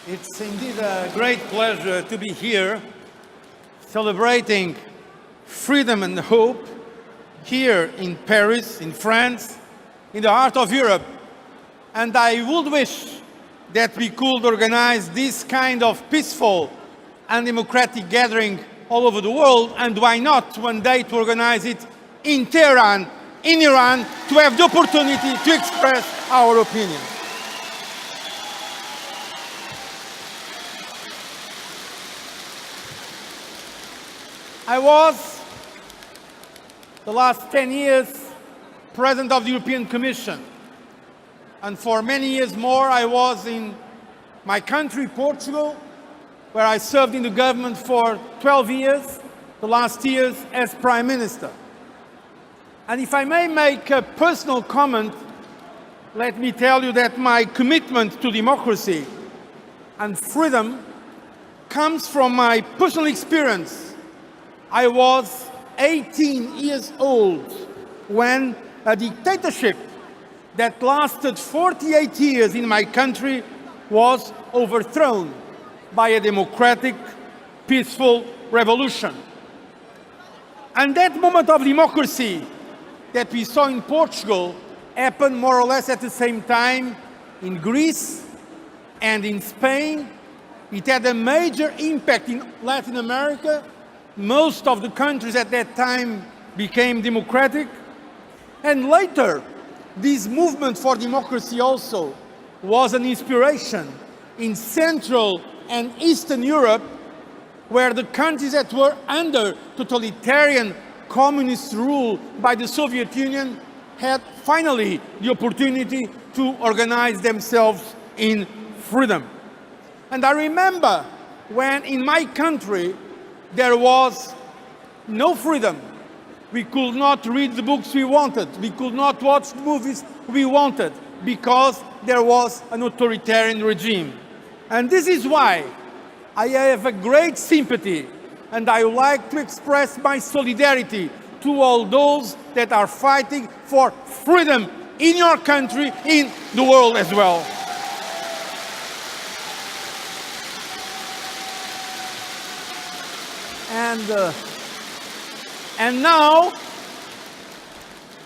It's indeed a great pleasure to be here celebrating freedom and hope here in Paris, in France, in the heart of Europe. And I would wish that we could organize this kind of peaceful and democratic gathering all over the world, and why not one day to organize it in Tehran, in Iran, to have the opportunity to express our opinion. I was, the last 10 years, President of the European Commission. And for many years more, I was in my country, Portugal, where I served in the government for 12 years, the last years as Prime Minister. And if I may make a personal comment, let me tell you that my commitment to democracy and freedom comes from my personal experience. I was 18 years old when a dictatorship that lasted 48 years in my country was overthrown by a democratic, peaceful revolution. And that moment of democracy that we saw in Portugal happened more or less at the same time in Greece and in Spain. It had a major impact in Latin America. Most of the countries at that time became democratic. And later, this movement for democracy also was an inspiration in Central and Eastern Europe, where the countries that were under totalitarian communist rule by the Soviet Union had finally the opportunity to organize themselves in freedom. And I remember when in my country there was no freedom. We could not read the books we wanted. We could not watch the movies we wanted because there was an authoritarian regime. And this is why I have a great sympathy and I would like to express my solidarity to all those that are fighting for freedom in your country, in the world as well. And now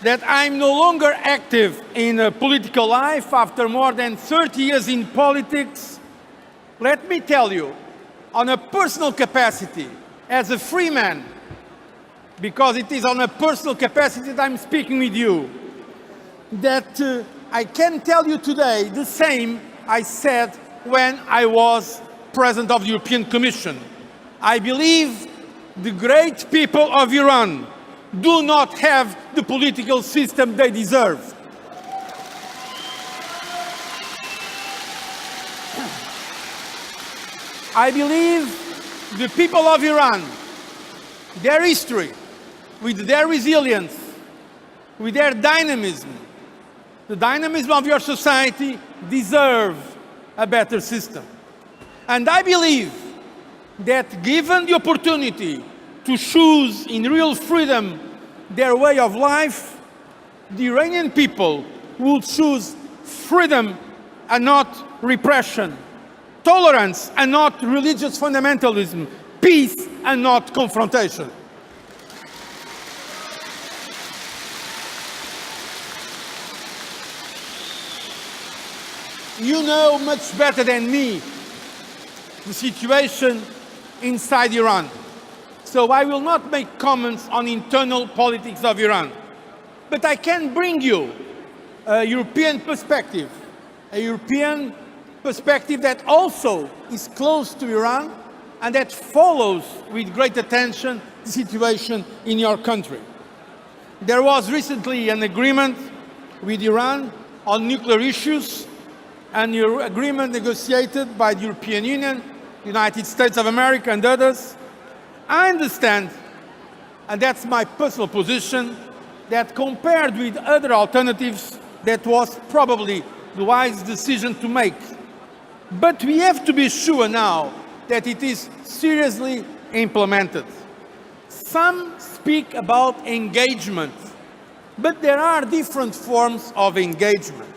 that I'm no longer active in political life, after more than 30 years in politics, let me tell you, on a personal capacity, as a free man, because it is on a personal capacity that I'm speaking with you, that I can tell you today the same I said when I was President of the European Commission. I believe the great people of Iran do not have the political system they deserve. I believe the people of Iran, their history, with their resilience, with their dynamism, the dynamism of your society, deserve a better system. And I believe that given the opportunity to choose in real freedom their way of life, the Iranian people will choose freedom and not repression, tolerance and not religious fundamentalism, peace and not confrontation. You know much better than me the situation inside Iran. So I will not make comments on internal politics of Iran. But I can bring you a European perspective that also is close to Iran and that follows with great attention the situation in your country. There was recently an agreement with Iran on nuclear issues, an agreement negotiated by the European Union, the United States of America and others. I understand, and that's my personal position, that compared with other alternatives, that was probably the wise decision to make. But we have to be sure now that it is seriously implemented. Some speak about engagement, but there are different forms of engagement.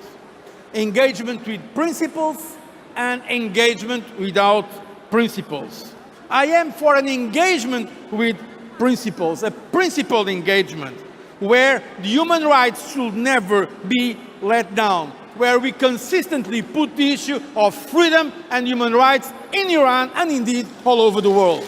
Engagement with principles, an engagement without principles. I am for an engagement with principles, a principled engagement, where the human rights should never be let down, where we consistently put the issue of freedom and human rights in Iran and indeed all over the world.